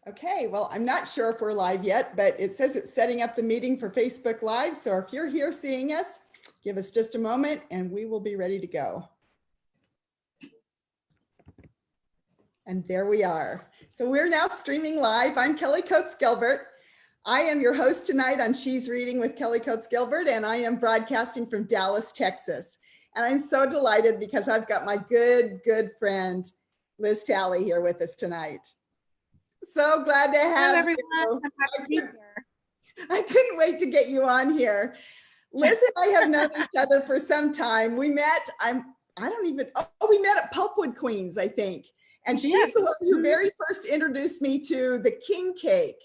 Okay, well, I'm not sure if we're live yet, but it says it's setting up the meeting for Facebook Live. So if you're here seeing us, give us just a moment and we will be ready to go. And there we are. So we're now streaming live. I'm Kelly Coates-Gilbert. I am your host tonight on She's Reading with Kelly Coates-Gilbert, and I am broadcasting from Dallas, Texas. And I'm so delighted because I've got my good friend, Liz Talley, here with us tonight. So glad to have everyone. you. I couldn't wait to get you on here. Liz and I have known each other for some time. We met, we met at Pulpwood Queens, I think. And she's the one who very first introduced me to the king cake.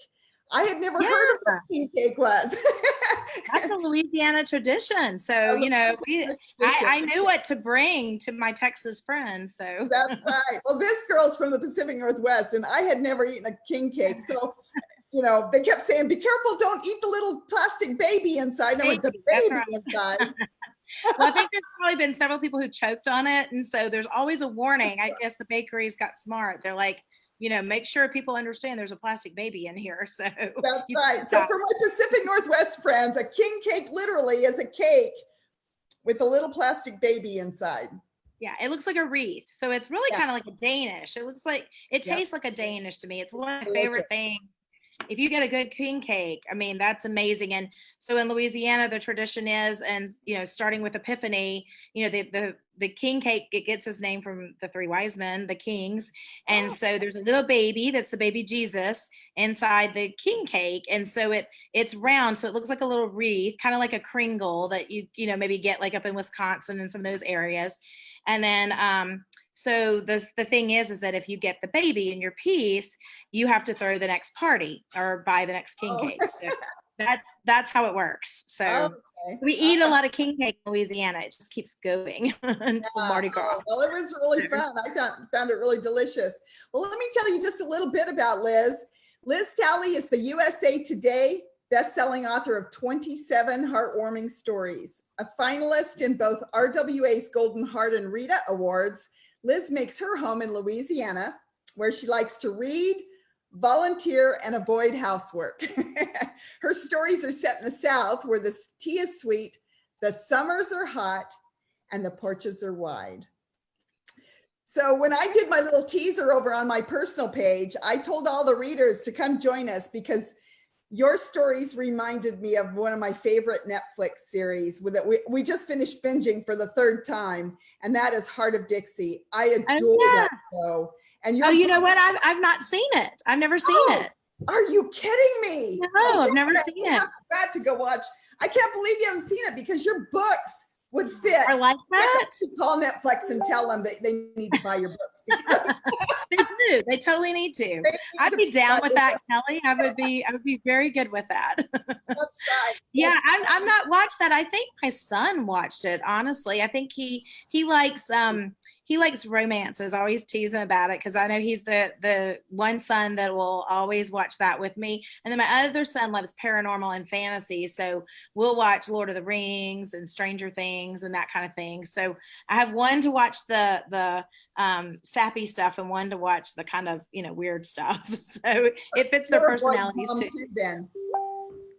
I had never heard of what king cake was. That's a Louisiana tradition. So, you know, I knew what to bring to my Texas friends. So that's right. Well, this girl's from the Pacific Northwest and I had never eaten a king cake. So, you know, they kept saying, be careful, don't eat the little plastic baby inside. No, the baby inside. Well, I think there's probably been several people who choked on it. And so there's always a warning. I guess the bakeries got smart. They're like, you know, make sure people understand there's a plastic baby in here. So that's right. So for my Pacific Northwest friends, a king cake literally is a cake with a little plastic baby inside. Yeah, it looks like a wreath. So it's really kind of like a Danish. It looks like, it tastes like a Danish to me. It's one of my favorite things. If you get a good king cake, I mean, that's amazing. And so in Louisiana, the tradition is, and, you know, starting with Epiphany, you know, the king cake, it gets its name from the three wise men, the kings. And so there's a little baby, that's the baby Jesus inside the king cake. And so it's round. So it looks like a little wreath, kind of like a kringle that you know, maybe get like up in Wisconsin and some of those areas. And then, so the thing is that if you get the baby in your piece, you have to throw the next party or buy the next king cake. So that's how it works. So we eat a lot of king cake in Louisiana. It just keeps going until Mardi Gras. Well, it was really fun. I found it really delicious. Well, let me tell you just a little bit about Liz. Liz Talley is the USA Today best-selling author of 27 heartwarming stories, a finalist in both RWA's Golden Heart and Rita Awards. Liz makes her home in Louisiana, where she likes to read, volunteer, and avoid housework. Her stories are set in the South, where the tea is sweet, the summers are hot, and the porches are wide. So when I did my little teaser over on my personal page, I told all the readers to come join us because your stories reminded me of one of my favorite Netflix series that we just finished binging for the third time, and that is Heart of Dixie. I adore that show. And you know what? I've not seen it. I've never seen it. Are you kidding me? No, I've never seen it. I've got to go watch. I can't believe you haven't seen it because your books would fit. I like that. To call Netflix and tell them that they need to buy your books. Because they do. They totally need to. I'd be down with that, Kelly. I would be very good with that. That's right. Yeah, I've not watched that. I think my son watched it. Honestly, I think he likes romances. I always tease him about it because I know he's the one son that will always watch that with me. And then my other son loves paranormal and fantasy. So we'll watch Lord of the Rings and Stranger Things and that kind of thing. So I have one to watch the sappy stuff and one to watch the kind of, you know, weird stuff. So it fits their personalities too. Then.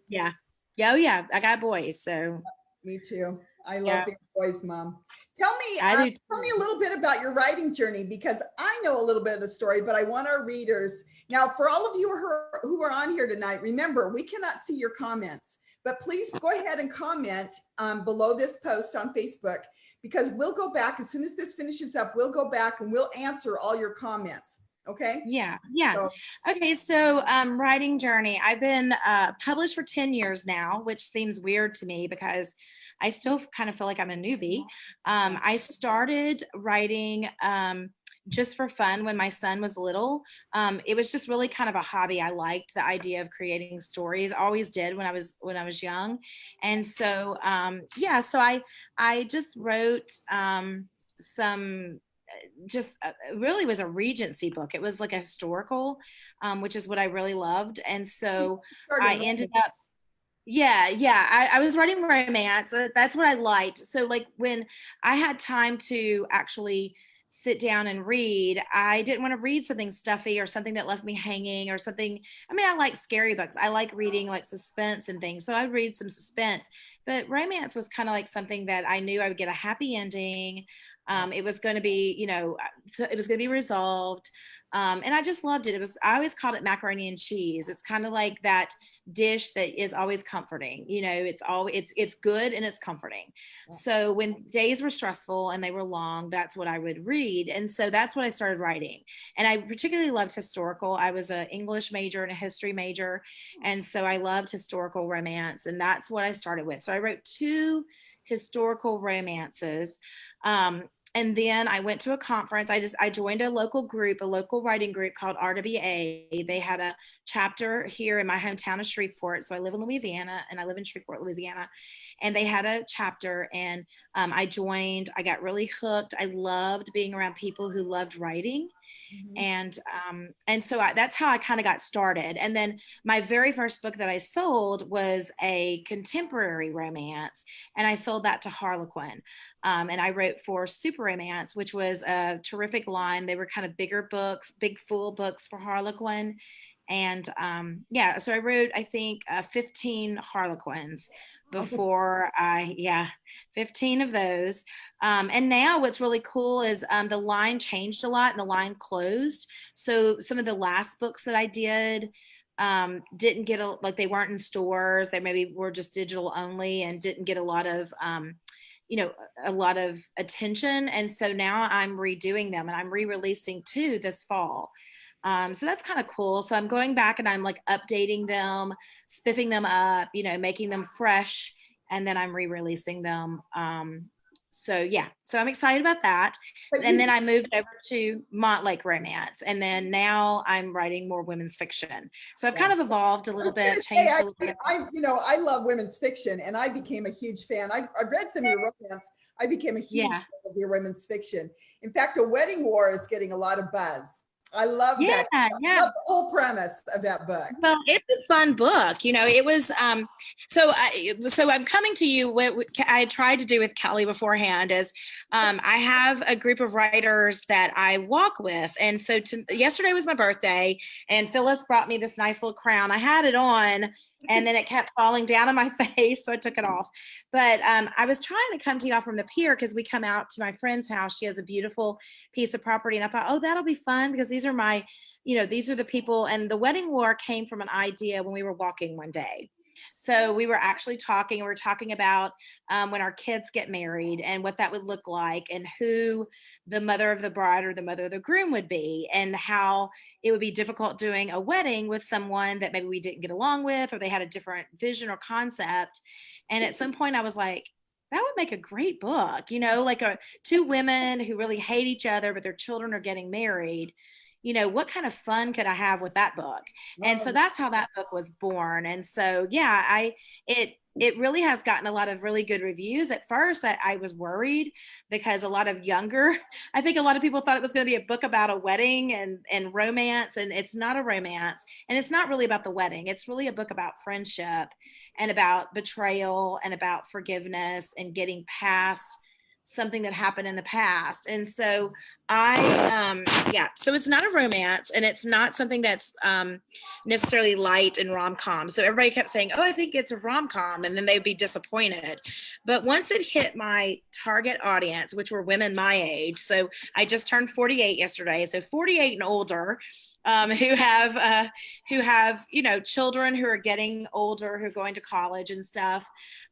Yeah. Oh yeah. I got boys. So me too. I love being a boys' mom. Tell me a little bit about your writing journey, because I know a little bit of the story, but I want our readers. Now, for all of you who are on here tonight, remember, we cannot see your comments, but please go ahead and comment below this post on Facebook, because we'll go back as soon as this finishes up, we'll go back and we'll answer all your comments. Okay. Yeah. Okay. So writing journey, I've been published for 10 years now, which seems weird to me because I still kind of feel like I'm a newbie. I started writing just for fun when my son was little. It was just really kind of a hobby. I liked the idea of creating stories. Always did when I was young. And so so I just wrote some really was a Regency book. It was like a historical, which is what I really loved. And so I ended up I was writing romance. That's what I liked. So like when I had time to actually sit down and read, I didn't want to read something stuffy or something that left me hanging or something. I mean, I like scary books. I like reading like suspense and things. So I'd read some suspense, but romance was kind of like something that I knew I would get a happy ending. It was going to be, it was going to be resolved. And I just loved it. I always called it macaroni and cheese. It's kind of like that dish that is always comforting. It's good and it's comforting. So when days were stressful and they were long, that's what I would read. And so that's what I started writing. And I particularly loved historical. I was an English major and a history major. And so I loved historical romance. And that's what I started with. So I wrote 2 historical romances. And then I went to a conference. I joined a local writing group called RWA. They had a chapter here in my hometown of Shreveport. So I live in Louisiana and I live in Shreveport, Louisiana. And they had a chapter and I joined. I got really hooked. I loved being around people who loved writing. And so that's how I kind of got started. And then my very first book that I sold was a contemporary romance, and I sold that to Harlequin. And I wrote for Super Romance, which was a terrific line. They were kind of bigger books, big full books for Harlequin. And so I wrote, I think, 15 Harlequins before 15 of those. And now what's really cool is the line changed a lot and the line closed. So some of the last books that I did didn't get like they weren't in stores. They maybe were just digital only and didn't get a lot of attention. And so now I'm redoing them and I'm re-releasing 2 this fall. So that's kind of cool. So I'm going back and I'm like updating them, spiffing them up, making them fresh, and then I'm re-releasing them. So I'm excited about that. And then I moved over to Montlake Romance, and then now I'm writing more women's fiction. So I've kind of evolved a little bit, changed a little bit. I love women's fiction, and I became a huge fan. I've read some of your romance. I became a huge fan of your women's fiction. In fact, A Wedding War is getting a lot of buzz. I love that. I love the whole premise of that book. Well, it's a fun book. It was, so I'm coming to you. What I tried to do with Kelly beforehand is I have a group of writers that I walk with. And so yesterday was my birthday and Phyllis brought me this nice little crown. I had it on and then it kept falling down on my face. So I took it off. But I was trying to come to y'all from the pier because we come out to my friend's house. She has a beautiful piece of property. And I thought, oh, that'll be fun because these are these are the people. And the Wedding War came from an idea when we were walking one day. So we were actually talking about when our kids get married and what that would look like and who the mother of the bride or the mother of the groom would be and how it would be difficult doing a wedding with someone that maybe we didn't get along with or they had a different vision or concept. And at some point I was like, that would make a great book, like 2 women who really hate each other, but their children are getting married. What kind of fun could I have with that book? And so that's how that book was born. And so, it really has gotten a lot of really good reviews. At first, I was worried because I think a lot of people thought it was going to be a book about a wedding and romance, and it's not a romance. And it's not really about the wedding. It's really a book about friendship and about betrayal and about forgiveness and getting past something that happened in the past. And so so it's not a romance and it's not something that's necessarily light and rom-com. So everybody kept saying, oh, I think it's a rom-com, and then they'd be disappointed. But once it hit my target audience, which were women my age, so I just turned 48 yesterday, so 48 and older, who have children who are getting older, who are going to college and stuff.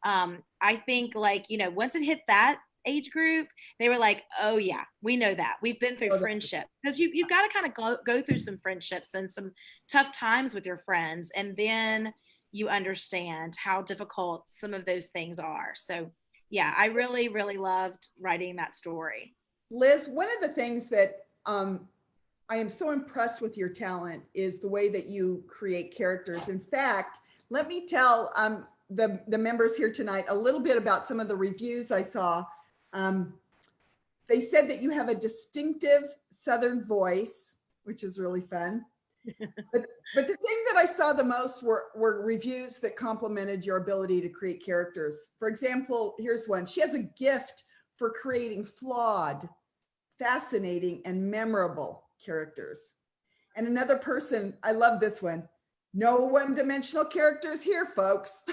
I think once it hit that age group, they were like, oh yeah, we know that, we've been through friendship, because you've got to kind of go through some friendships and some tough times with your friends, and then you understand how difficult some of those things are. So I really loved writing that story. Liz, one of the things that I am so impressed with your talent is the way that you create characters. In fact, let me tell the members here tonight a little bit about some of the reviews I saw. They said that you have a distinctive Southern voice, which is really fun. But the thing that I saw the most were reviews that complimented your ability to create characters. For example, here's one. She has a gift for creating flawed, fascinating, and memorable characters. And another person, I love this one. No one-dimensional characters here, folks.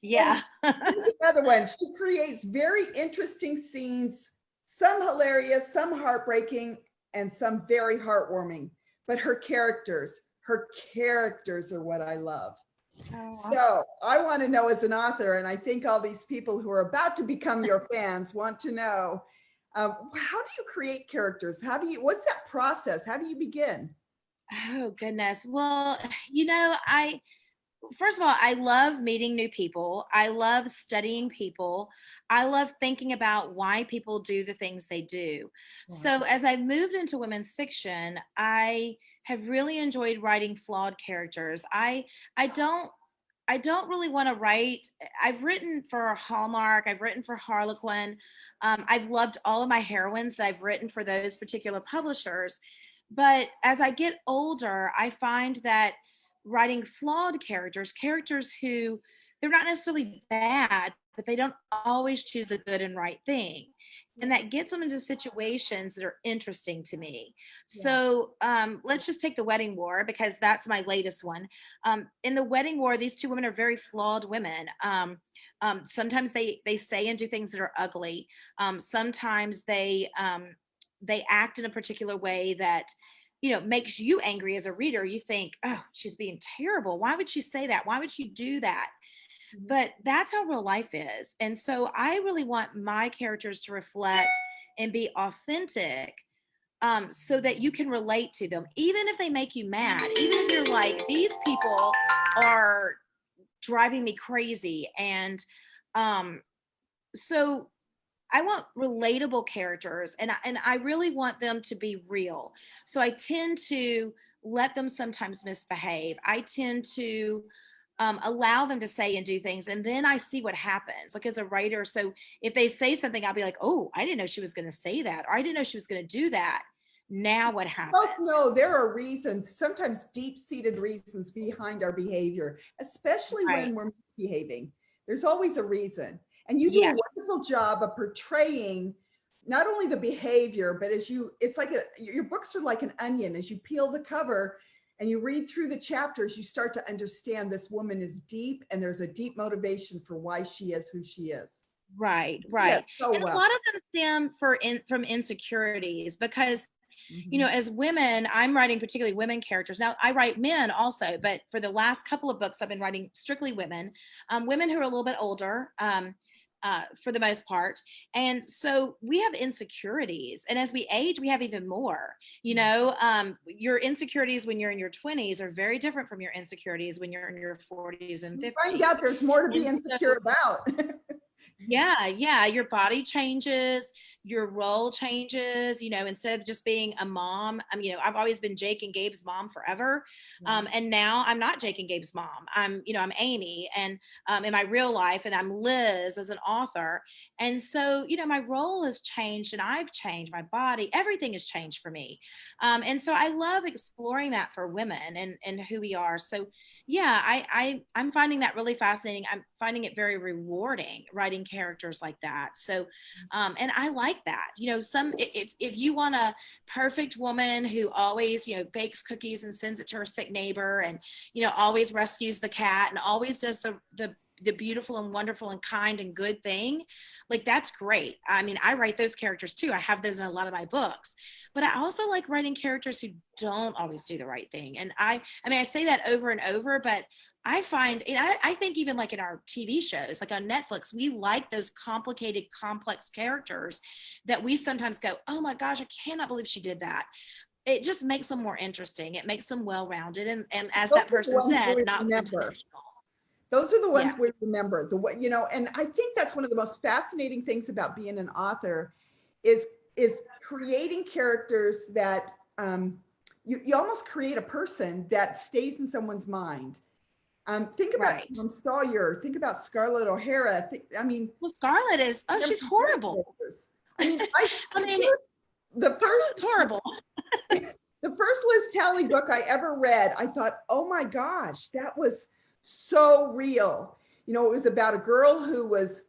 Yeah. Here's another one. She creates very interesting scenes, some hilarious, some heartbreaking, and some very heartwarming. But her characters are what I love. Oh, So I want to know, as an author, and I think all these people who are about to become your fans want to know, how do you create characters? What's that process? How do you begin? oh goodness. Well, first of all, I love meeting new people. I love studying people. I love thinking about why people do the things they do. So as I've moved into women's fiction, I have really enjoyed writing flawed characters. I don't I don't really want to write. I've written for Hallmark. I've written for Harlequin. I've loved all of my heroines that I've written for those particular publishers. But as I get older, I find that writing flawed characters, characters who they're not necessarily bad, but they don't always choose the good and right thing. And that gets them into situations that are interesting to me. So let's just take the wedding war because that's my latest one. In the wedding war, these two women are very flawed women. Sometimes they say and do things that are ugly. Sometimes they act in a particular way that makes you angry as a reader. You think, oh, she's being terrible. Why would she say that? Why would she do that? But that's how real life is. And so I really want my characters to reflect and be authentic, so that you can relate to them, even if they make you mad, even if you're like, these people are driving me crazy. And so I want relatable characters, and I really want them to be real. So I tend to let them sometimes misbehave. I tend to allow them to say and do things, and then I see what happens. Like as a writer, so if they say something, I'll be like, "Oh, I didn't know she was going to say that, or I didn't know she was going to do that." Now what happens? Both know there are reasons, sometimes deep-seated reasons behind our behavior, especially when we're misbehaving. There's always a reason. And you do a wonderful job of portraying not only the behavior, but it's like your books are like an onion. As you peel the cover and you read through the chapters, you start to understand this woman is deep, and there's a deep motivation for why she is who she is. Right. So and a lot of them stem from insecurities because as women, I'm writing particularly women characters. Now I write men also, but for the last couple of books, I've been writing strictly women, women who are a little bit older, for the most part. And so we have insecurities. And as we age, we have even more. Your insecurities when you're in your 20s are very different from your insecurities when you're in your 40s and 50s. Find out there's more to be insecure about. Yeah. Your body changes, your role changes, instead of just being a mom. I've always been Jake and Gabe's mom forever. And now I'm not Jake and Gabe's mom. I'm Amy, and in my real life, and I'm Liz as an author. And so, my role has changed, and I've changed my body. Everything has changed for me. And so I love exploring that for women and who we are. So yeah, I'm finding that really fascinating. I'm finding it very rewarding writing characters like that. So, and I like that. If you want a perfect woman who always, bakes cookies and sends it to her sick neighbor, and always rescues the cat and always does the beautiful and wonderful and kind and good thing, like that's great. I write those characters too. I have those in a lot of my books, but I also like writing characters who don't always do the right thing. And I say that over and over, but I find, I think even like in our TV shows, like on Netflix, we like those complicated, complex characters that we sometimes go, oh my gosh, I cannot believe she did that. It just makes them more interesting. It makes them well-rounded. And as that person said, not one-dimensional. Those are the ones we remember. And I think that's one of the most fascinating things about being an author is creating characters that you almost create a person that stays in someone's mind. Think about Tom Sawyer. Think about Scarlett O'Hara. Well, Scarlett is she's horrible. The first it's horrible. The first Liz Talley book I ever read, I thought, oh my gosh, that was so real. It was about a girl who was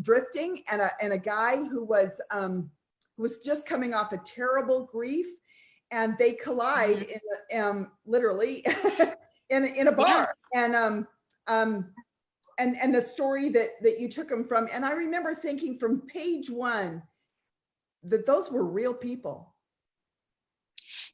drifting, and a guy who was just coming off a terrible grief, and they collide in literally in a bar. And and the story that you took them from, and I remember thinking from page one that those were real people.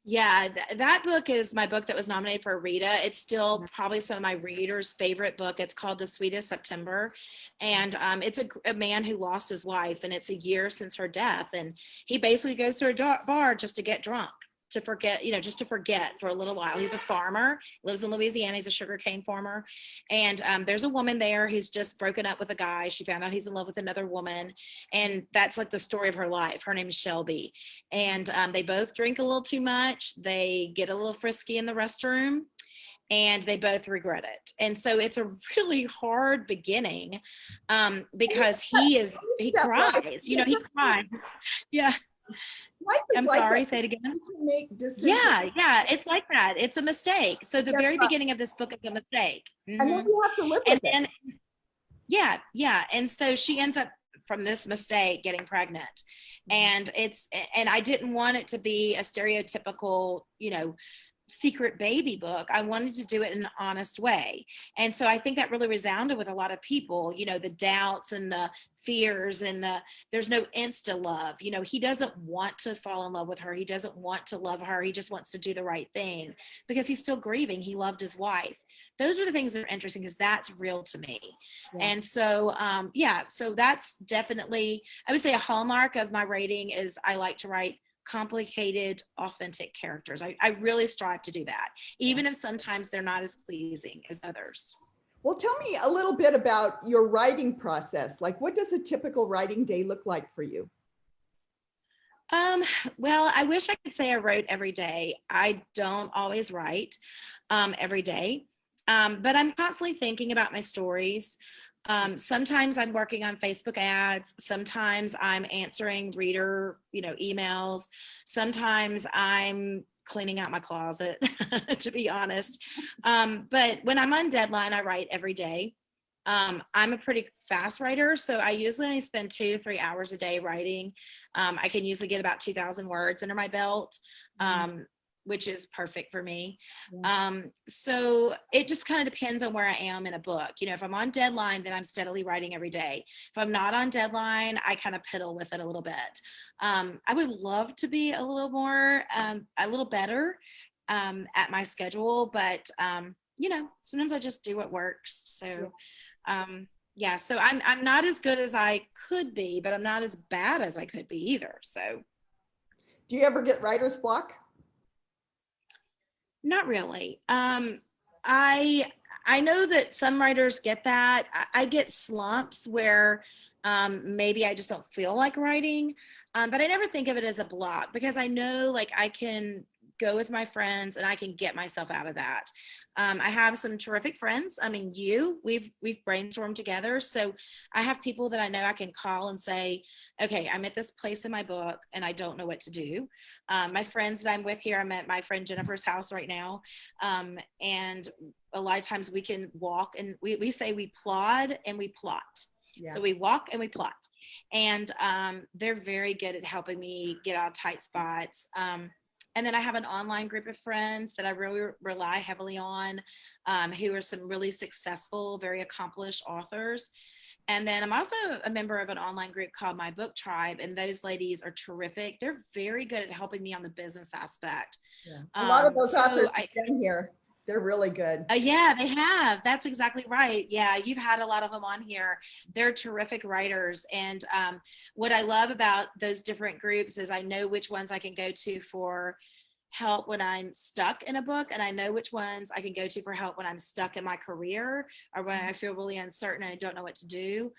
Yeah, that book is my book that was nominated for a Rita. It's still probably some of my readers' favorite book. It's called The Sweetest September. And it's a man who lost his wife, and it's a year since her death. And he basically goes to a bar just to get drunk, to forget, just to forget for a little while. He's a farmer, lives in Louisiana. He's a sugarcane farmer. And there's a woman there who's just broken up with a guy. She found out he's in love with another woman. And that's like the story of her life. Her name is Shelby. And they both drink a little too much. They get a little frisky in the restroom, and they both regret it. And so it's a really hard beginning because he cries, he cries. Yeah. I'm like sorry, say it again. Make decisions. Yeah, it's like that. It's a mistake. So the very beginning of this book is a mistake. And then you have to live with it. Yeah. And so she ends up from this mistake getting pregnant. And I didn't want it to be a stereotypical, secret baby book. I wanted to do it in an honest way. And so I think that really resounded with a lot of people, the doubts and the fears and there's no insta love. He doesn't want to fall in love with her. He doesn't want to love her. He just wants to do the right thing because he's still grieving. He loved his wife. Those are the things that are interesting because that's real to me. Yeah. And so, so that's definitely, I would say a hallmark of my writing is I like to write complicated, authentic characters. I really strive to do that, even if sometimes they're not as pleasing as others. Well, tell me a little bit about your writing process. Like, what does a typical writing day look like for you? Well, I wish I could say I wrote every day. I don't always write every day, but I'm constantly thinking about my stories. Sometimes I'm working on Facebook ads. Sometimes I'm answering reader, emails. Sometimes I'm cleaning out my closet, to be honest. But when I'm on deadline, I write every day. I'm a pretty fast writer, so I usually only spend 2 to 3 hours a day writing. I can usually get about 2,000 words under my belt, which is perfect for me. So it just kind of depends on where I am in a book. If I'm on deadline, then I'm steadily writing every day. If I'm not on deadline, I kind of piddle with it a little bit. I would love to be a little more, a little better at my schedule, but sometimes I just do what works. So so I'm not as good as I could be, but I'm not as bad as I could be either. So do you ever get writer's block? Not really. I know that some writers get that. I get slumps where maybe I just don't feel like writing, but I never think of it as a block because I know like I can go with my friends and I can get myself out of that. I have some terrific friends. I mean, we've brainstormed together. So I have people that I know I can call and say, okay, I'm at this place in my book and I don't know what to do. My friends that I'm with here, I'm at my friend Jennifer's house right now. And a lot of times we can walk and we say we plod and we plot. Yeah. So we walk and we plot. And they're very good at helping me get out of tight spots. And then I have an online group of friends that I really rely heavily on, who are some really successful, very accomplished authors. And then I'm also a member of an online group called My Book Tribe, and those ladies are terrific. They're very good at helping me on the business aspect. Yeah. A lot of those authors have been here. They're really good. Yeah, they have. That's exactly right. Yeah, you've had a lot of them on here. They're terrific writers. And what I love about those different groups is I know which ones I can go to for help when I'm stuck in a book, and I know which ones I can go to for help when I'm stuck in my career or when I feel really uncertain and I don't know what to do.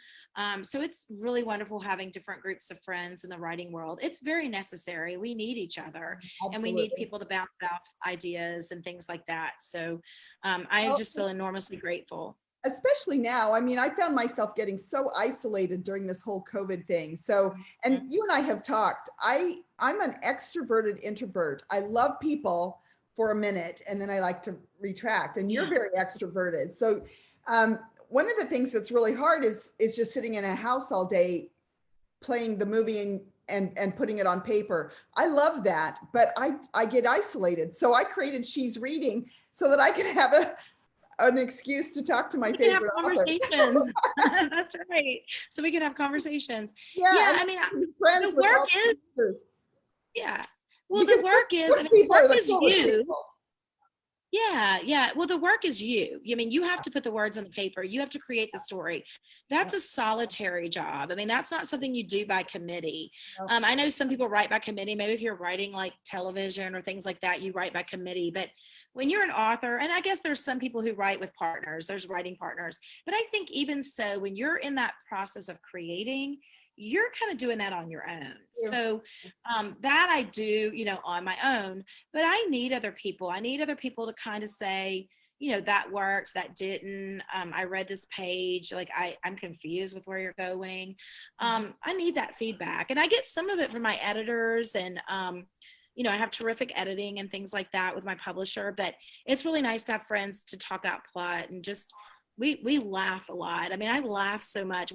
So it's really wonderful having different groups of friends in the writing world. It's very necessary. We need each other. Absolutely. And we need people to bounce off ideas and things like that. So I just feel enormously grateful. Especially now. I mean, I found myself getting so isolated during this whole COVID thing. So, and you and I have talked, I'm an extroverted introvert. I love people for a minute and then I like to retract, and you're very extroverted. So one of the things that's really hard is just sitting in a house all day playing the movie and putting it on paper. I love that, but I get isolated. So I created She's Reading so that I can have an excuse to talk to my favorite author. That's right. So we can have conversations. Yeah, I mean, friends the with work is, sisters. yeah. Well, Because the work is, I mean, the work is you. Yeah. Well, the work is you. I mean, you have to put the words on the paper. You have to create the story. That's a solitary job. I mean, that's not something you do by committee. I know some people write by committee. Maybe if you're writing like television or things like that, you write by committee. But when you're an author, and I guess there's some people who write with partners, there's writing partners. But I think even so, when you're in that process of creating, you're kind of doing that on your own. Yeah. So that I do, on my own, but I need other people. I need other people to kind of say, that worked, that didn't. I read this page, like I'm confused with where you're going. I need that feedback. And I get some of it from my editors and, I have terrific editing and things like that with my publisher, but it's really nice to have friends to talk out plot and just, we laugh a lot. I mean, I laugh so much.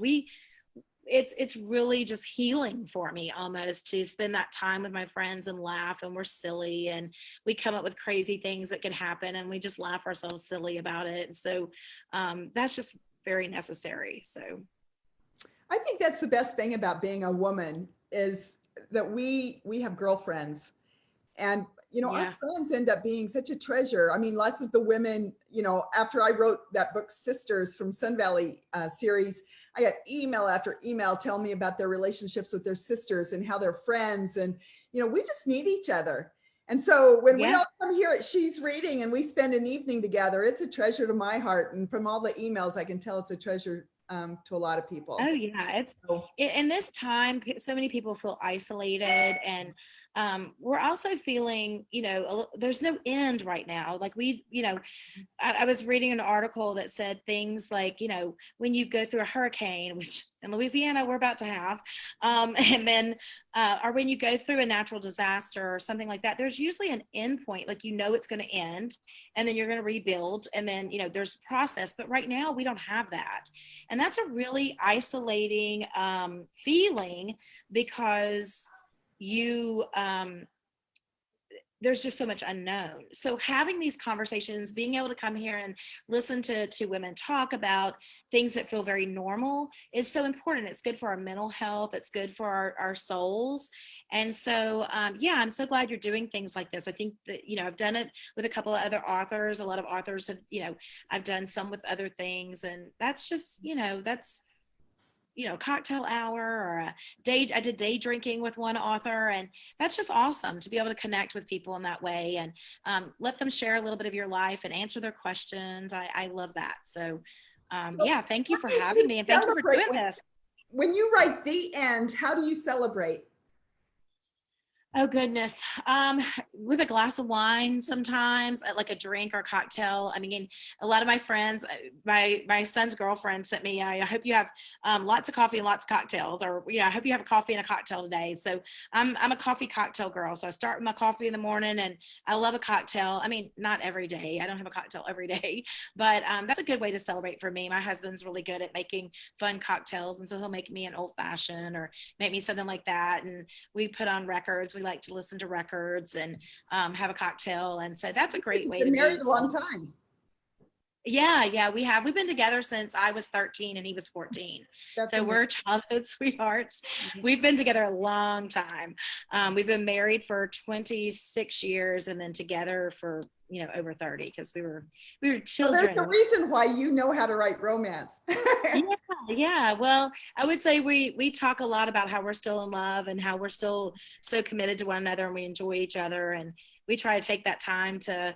It's really just healing for me almost to spend that time with my friends and laugh, and we're silly and we come up with crazy things that can happen and we just laugh ourselves silly about it. And so that's just very necessary. So I think that's the best thing about being a woman is that we have girlfriends, and our friends end up being such a treasure. I mean, lots of the women, after I wrote that book, Sisters from Sun Valley series, I got email after email telling me about their relationships with their sisters and how they're friends. And, we just need each other. And so when we all come here at She's Reading and we spend an evening together, it's a treasure to my heart. And from all the emails, I can tell it's a treasure to a lot of people. Oh yeah. In this time, so many people feel isolated, and we're also feeling, there's no end right now. Like I was reading an article that said things like, when you go through a hurricane, which in Louisiana we're about to have, and then, or when you go through a natural disaster or something like that, there's usually an end point, like, it's going to end and then you're going to rebuild. And then, there's a process, but right now we don't have that. And that's a really isolating feeling because there's just so much unknown. So having these conversations, being able to come here and listen to women talk about things that feel very normal is so important. It's good for our mental health. It's good for our souls. And so, I'm so glad you're doing things like this. I think that, I've done it with a couple of other authors. A lot of authors have, I've done some with other things. And that's just, that's, cocktail hour or I did day drinking with one author, and that's just awesome to be able to connect with people in that way and let them share a little bit of your life and answer their questions. I love that. So thank you for having me, and thank you for doing this. When you write the end, how do you celebrate? Oh goodness. With a glass of wine, sometimes like a drink or a cocktail. I mean, a lot of my friends, my son's girlfriend sent me, I hope you have lots of coffee and lots of cocktails, or, I hope you have a coffee and a cocktail today. So I'm a coffee cocktail girl. So I start with my coffee in the morning, and I love a cocktail. I mean, not every day. I don't have a cocktail every day, but that's a good way to celebrate for me. My husband's really good at making fun cocktails. And so he'll make me an old fashioned or make me something like that. And we put on records. We like to listen to records and have a cocktail, and so that's a great way to be married a long time. We've been together since I was 13 and he was 14. That's so amazing. We're childhood sweethearts. Mm-hmm. We've been together a long time. We've been married for 26 years and then together for over 30, because we were children. Well, there's the reason why you know how to write romance. Yeah. Well, I would say we talk a lot about how we're still in love and how we're still so committed to one another, and we enjoy each other, and we try to take that time to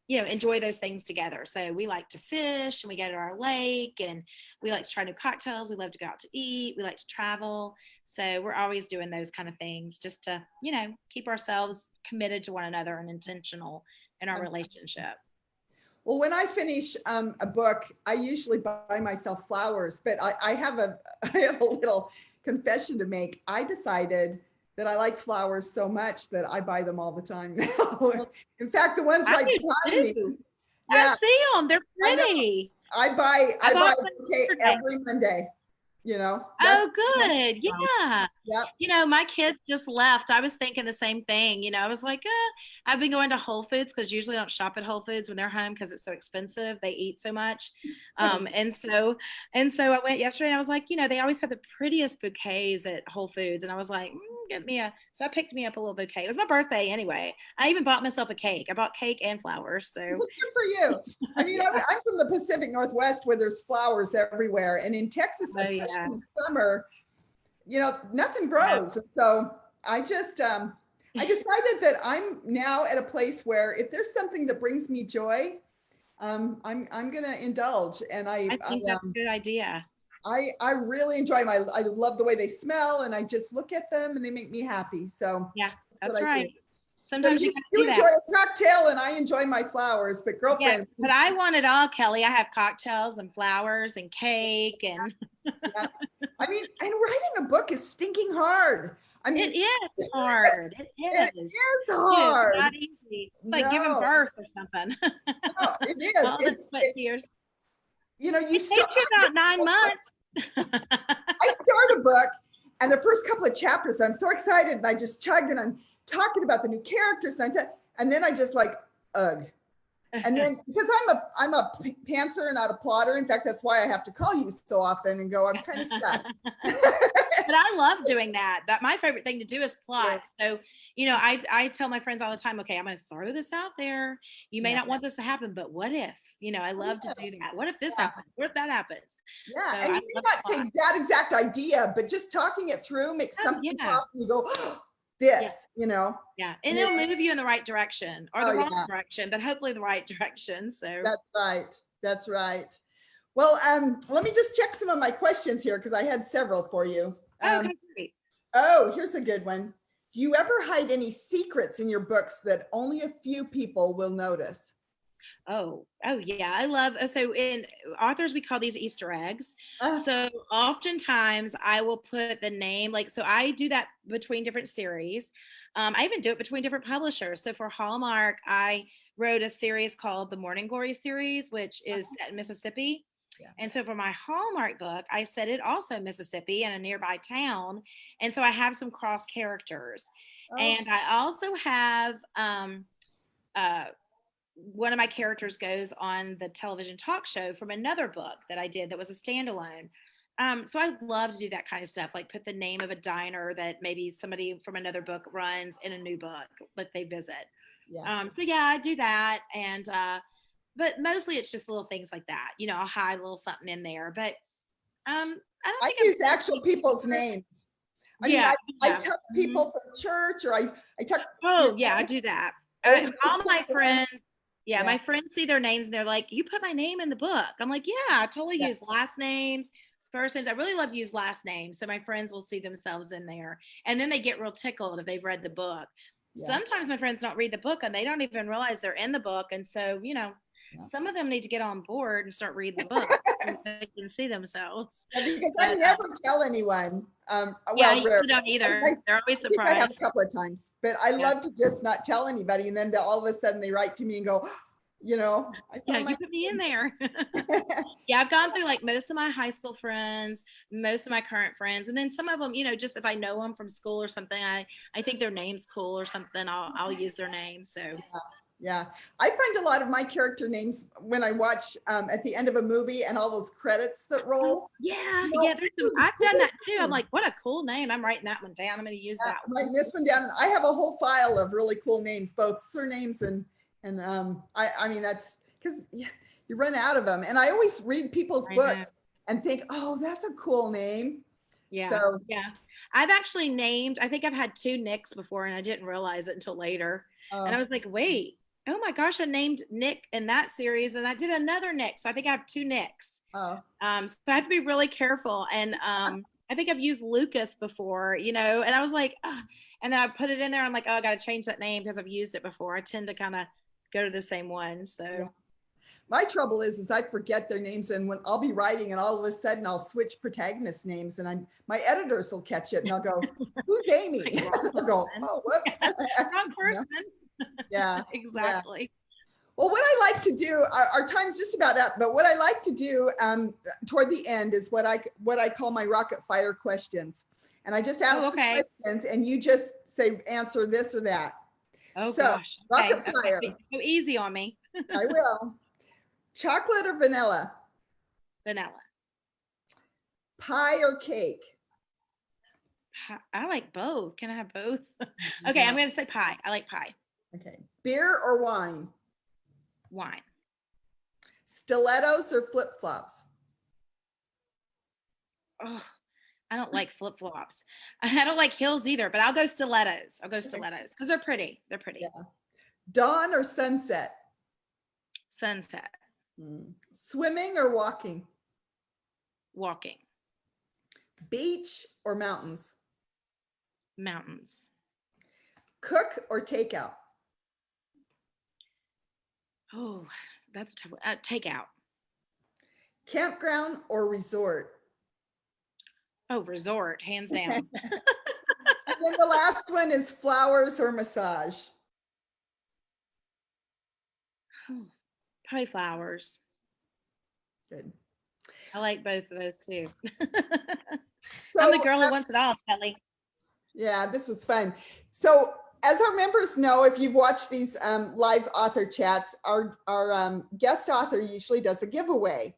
enjoy those things together. So we like to fish, and we go to our lake, and we like to try new cocktails. We love to go out to eat. We like to travel. So we're always doing those kind of things just to, keep ourselves committed to one another and intentional in our relationship. Well, when I finish a book, I usually buy myself flowers, but I have a little confession to make. I decided that I like flowers so much that I buy them all the time now. In fact, the ones right behind me. I see them. They're pretty. I buy bought a one bouquet yesterday. every Monday. You know, Oh, good. Yeah. Yep. You know, my kids just left. I was thinking the same thing. You know, I was like, I've been going to Whole Foods because usually I don't shop at Whole Foods when they're home because it's so expensive. They eat so much. And so I went yesterday and I was like, you know, they always have the prettiest bouquets at Whole Foods. And I was like, so I picked me up a little bouquet. It was my birthday anyway. I even bought myself a cake. I bought cake and flowers. So Well, good for you. I mean, I'm from the Pacific Northwest where there's flowers everywhere. And in Texas, Oh, especially yeah. in summer, you know, nothing grows. And so I just, I decided that I'm now at a place where if there's something that brings me joy, I'm going to indulge. And I think that's a good idea. I really enjoy them. I love the way they smell and I just look at them and they make me happy. So Yeah, what that's I right. do. Sometimes So you you gotta do enjoy that. a cocktail and I enjoy my flowers, but Yeah, girlfriend. but I want it all, Kelly. I have cocktails and flowers and cake and Yeah. I mean, and writing a book is stinking hard. I mean, it is hard. It it is. is It is hard. not easy. It's like giving No, birth or something. no, it is. All the sweat tears. You know, you It start. takes you about 9 months. I start a book, and the first couple of chapters, I'm so excited, and I just chugged, and I'm talking about the new characters, and then I just like, ugh. And then because I'm a pantser, not a plotter. In fact, that's why I have to call you so often and go, I'm kind of stuck. But I love doing that. That my favorite thing to do is plot. So, you know, I tell my friends all the time, okay, I'm going to throw this out there. You may not want this to happen, but what if? You know, I love to do that. What if this happens? What if that happens? Yeah, So and you may not take that exact idea, but just talking it through makes something pop and you go, oh, this, you know. Yeah, and it'll move you in the right direction or the wrong yeah. direction, but hopefully the right direction. So That's right. That's right. Well, let me just check some of my questions here because I had several for you. okay, great. Oh, here's a good one. Do you ever hide any secrets in your books that only a few people will notice? Oh yeah. I love, so in authors, we call these Easter eggs. So oftentimes I will put the name, like, so I do that between different series. I even do it between different publishers. So for Hallmark, I wrote a series called the Morning Glory series, which is set in Mississippi. Yeah. And so for my Hallmark book, I set it also in Mississippi in a nearby town. And so I have some cross characters. And I also have one of my characters goes on the television talk show from another book that I did that was a standalone. So I love to do that kind of stuff, like put the name of a diner that maybe somebody from another book runs in a new book that they visit. Yeah. So yeah, I do that. And, but mostly it's just little things like that. You know, I'll hide a little something in there, but, I use actual people's names. I mean, I tuck people from church or I tuck. Oh yeah, I do that. All my friends. Yeah, my friends see their names and they're like, you put my name in the book. I'm like, yeah, I totally use last names, first names. I really love to use last names. So my friends will see themselves in there. And then they get real tickled if they've read the book. Yeah. Sometimes my friends don't read the book and they don't even realize they're in the book. And so, you know, some of them need to get on board and start reading the book so they can see themselves. Because I never tell anyone. You don't either. They're always surprised. I have a couple of times, but I love to just not tell anybody. And then all of a sudden they write to me and go, you know, you put me in there. Yeah, I've gone through like most of my high school friends, most of my current friends, and then some of them, you know, just if I know them from school or something, I think their name's cool or something, I'll use their name. So yeah, I find a lot of my character names when I watch at the end of a movie and all those credits that roll. I've done that too. I'm like, what a cool name. I'm writing that one down. I'm going to use that one. I'm writing this one down. And I have a whole file of really cool names, both surnames and I mean, that's because you run out of them. And I always read people's books and think, oh, that's a cool name. Yeah. So, I've actually named, I think I've had 2 Nicks before and I didn't realize it until later. And I was like, wait, oh my gosh, I named Nick in that series and I did another Nick. So I think I have 2 Nicks. So I have to be really careful. And I think I've used Lucas before, you know, and I was like, and then I put it in there. I'm like, oh, I got to change that name because I've used it before. I tend to kind of go to the same one. So my trouble is I forget their names, and when I'll be writing and all of a sudden I'll switch protagonist names and my editors will catch it and I'll go, who's Amy? I'll go, oh, whoops. Wrong person. Yeah. Exactly. Well, what I like to do, our time's just about up, but what I like to do toward the end is what I call my rapid fire questions. And I just ask some questions and you just say, answer this or that. Oh so, gosh. Rapid fire. Go easy on me. I will. Chocolate or vanilla? Vanilla. Pie or cake? I like both. Can I have both? Okay, I'm going to say pie. I like pie. Okay. Beer or wine? Wine. Stilettos or flip-flops? Oh, I don't like flip-flops. I don't like heels either, but I'll go stilettos. I'll go stilettos because they're pretty. They're pretty. Yeah. Dawn or sunset? Sunset. Swimming or walking? Walking. Beach or mountains? Mountains. Cook or takeout? Oh, that's a tough one. Takeout. Campground or resort? Oh, resort, hands down. And then the last one is flowers or massage? Probably flowers. Good. I like both of those too. So, I'm the girl who wants it all, Kelly. Yeah, this was fun. So as our members know, if you've watched these live author chats, our guest author usually does a giveaway.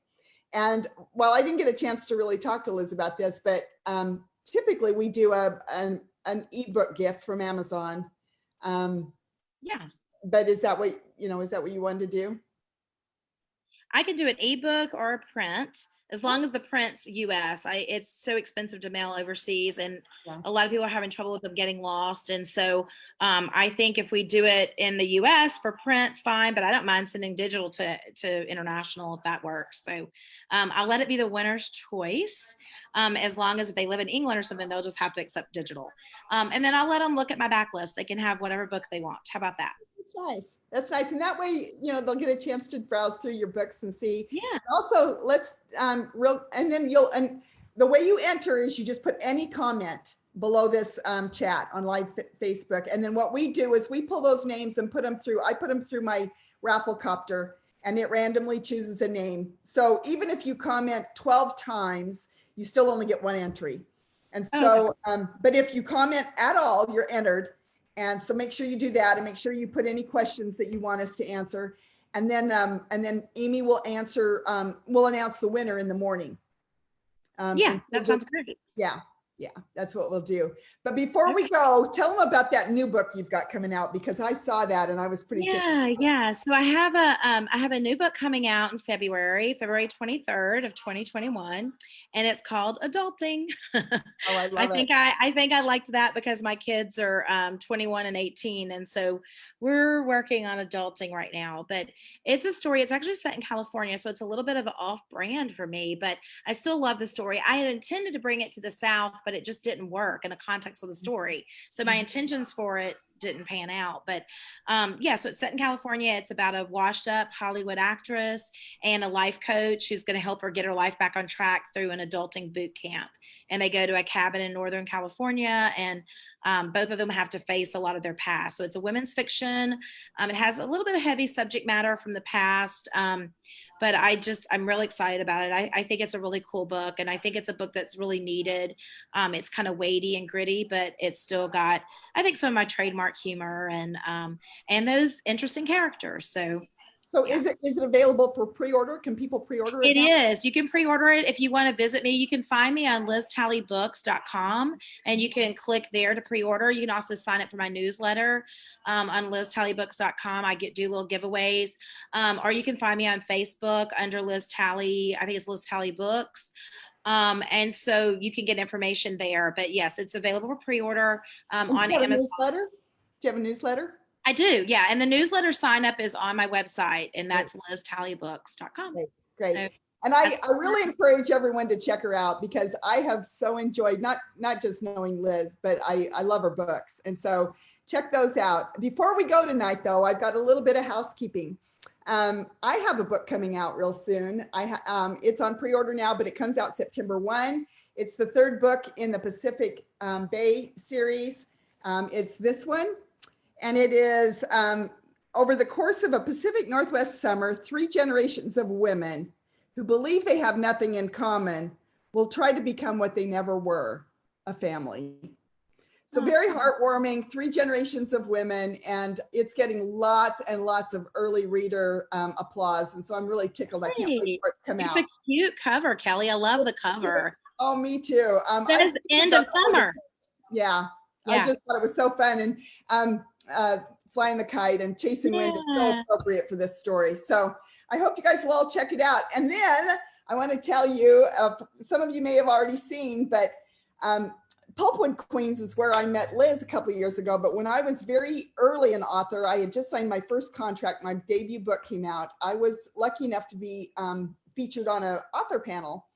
And while I didn't get a chance to really talk to Liz about this, but typically we do an ebook gift from Amazon. Yeah. But is that what you wanted to do? I can do an ebook or a print as long as the print's US. It's so expensive to mail overseas, and a lot of people are having trouble with them getting lost. And so I think if we do it in the US for print's fine, but I don't mind sending digital to international if that works. So I'll let it be the winner's choice. As long as if they live in England or something, they'll just have to accept digital. And then I'll let them look at my backlist. They can have whatever book they want. How about that? That's nice. That's nice. And that way, they'll get a chance to browse through your books and see. Yeah. Also, let's and the way you enter is you just put any comment below this chat on live Facebook. And then what we do is we pull those names and I put them through my Rafflecopter, and it randomly chooses a name. So even if you comment 12 times, you still only get one entry. And so, but if you comment at all, you're entered. And so make sure you do that, and make sure you put any questions that you want us to answer. And then Amy will answer, we'll announce the winner in the morning. Yeah, that sounds great. Yeah, that's what we'll do. But before we go, tell them about that new book you've got coming out, because I saw that and I was pretty Yeah. So I have a new book coming out in February 23rd of 2021, and it's called Adulting. Oh, I love it. I think I liked that because my kids are 21 and 18, and so we're working on adulting right now. But it's a story. It's actually set in California, so it's a little bit of an off-brand for me, but I still love the story. I had intended to bring it to the South, but it just didn't work in the context of the story. So my intentions for it didn't pan out. But so it's set in California. It's about a washed up Hollywood actress and a life coach who's going to help her get her life back on track through an adulting boot camp. And they go to a cabin in Northern California, and both of them have to face a lot of their past. So it's a women's fiction. It has a little bit of heavy subject matter from the past. But I'm really excited about it. I think it's a really cool book, and I think it's a book that's really needed. It's kind of weighty and gritty, but it's still got, I think, some of my trademark humor and those interesting characters. So is it available for pre-order? Can people pre-order it? It is. You can pre-order it. If you want to visit me, you can find me on liztalleybooks.com, and you can click there to pre-order. You can also sign up for my newsletter on liztalleybooks.com. I do little giveaways. Or you can find me on Facebook under Liz Talley. I think it's Liz Talley Books. And so you can get information there. But yes, it's available for pre-order on Amazon. Newsletter? Do you have a newsletter? I do, yeah. And the newsletter sign up is on my website, and that's liztalleybooks.com. Great. So, and I really encourage everyone to check her out, because I have so enjoyed not just knowing Liz, but I love her books. And so check those out. Before we go tonight, though, I've got a little bit of housekeeping. I have a book coming out real soon. It's on pre-order now, but it comes out September 1. It's the third book in the Pacific Bay series. It's this one. And it is over the course of a Pacific Northwest summer, 3 generations of women who believe they have nothing in common will try to become what they never were, a family. So very heartwarming, 3 generations of women, and it's getting lots and lots of early reader applause. And so I'm really tickled. I can't wait for it to come out. It's a cute cover, Kelly. I love the cover. Oh, me too. It says end of summer. Yeah. I just thought it was so fun. And flying the kite and chasing wind is so appropriate for this story. So I hope you guys will all check it out. And then I want to tell you, some of you may have already seen, but Pulpwood Queens is where I met Liz a couple of years ago. But when I was very early an author, I had just signed my first contract. My debut book came out. I was lucky enough to be featured on an author panel.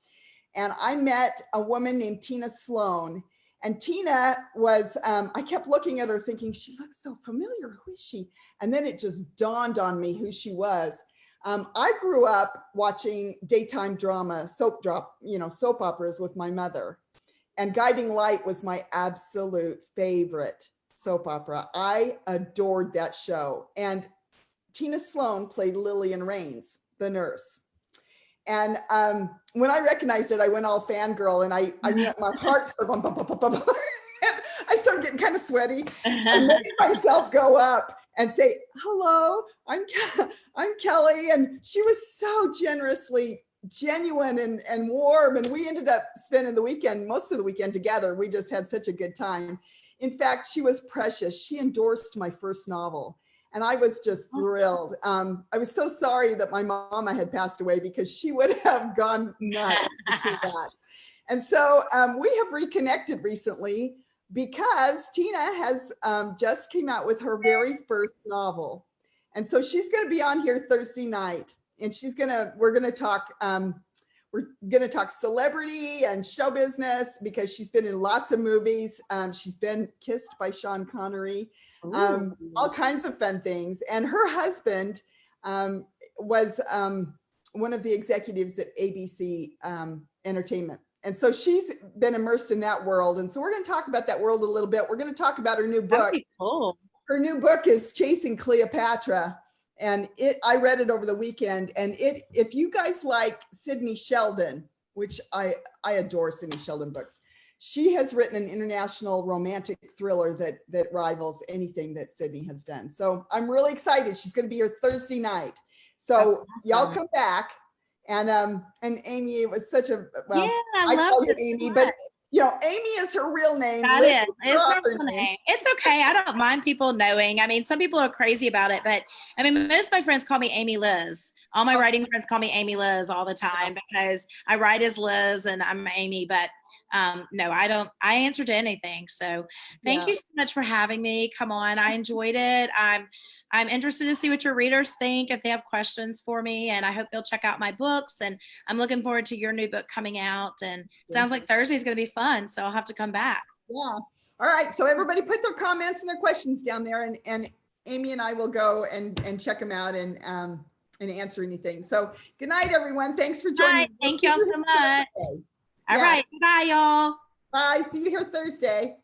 And I met a woman named Tina Sloan. And Tina was, I kept looking at her thinking, she looks so familiar. Who is she? And then it just dawned on me who she was. I grew up watching daytime drama, soap operas with my mother. And Guiding Light was my absolute favorite soap opera. I adored that show. And Tina Sloan played Lillian Raines, the nurse. And when I recognized it, I went all fangirl, and my heart started I started getting kind of sweaty. I made myself go up and say, "Hello, I'm Kelly." And she was so generously genuine and warm. And we ended up spending the weekend, most of the weekend together. We just had such a good time. In fact, she was precious. She endorsed my first novel. And I was just thrilled. I was so sorry that my mama had passed away, because she would have gone nuts to see that. And so we have reconnected recently because Tina has just came out with her very first novel. And so she's going to be on here Thursday night, and we're going to talk celebrity and show business, because she's been in lots of movies. She's been kissed by Sean Connery, all kinds of fun things. And her husband was one of the executives at ABC Entertainment. And so she's been immersed in that world. And so we're going to talk about that world a little bit. We're going to talk about her new book. Cool. Her new book is Chasing Cleopatra. And I read it over the weekend, and if you guys like Sidney Sheldon, which I adore Sidney Sheldon books, she has written an international romantic thriller that rivals anything that Sidney has done. So I'm really excited. She's going to be here Thursday night. So y'all come back. And Amy, it was such a, well, I call you Amy, but Amy is her real name. That is. It's her real name. It's okay. I don't mind people knowing. I mean, some people are crazy about it, but I mean, most of my friends call me Amy Liz. All my writing friends call me Amy Liz all the time, because I write as Liz and I'm Amy, but no, I don't. I answer to anything. So thank you so much for having me. Come on. I enjoyed it. I'm interested to see what your readers think, if they have questions for me, and I hope they'll check out my books, and I'm looking forward to your new book coming out, and sounds like Thursday's going to be fun. So I'll have to come back. Yeah. All right. So everybody put their comments and their questions down there, and Amy and I will go and check them out and answer anything. So good night, everyone. Thanks for joining. Thank y'all so much. All right. Bye, y'all. Bye. See you here Thursday.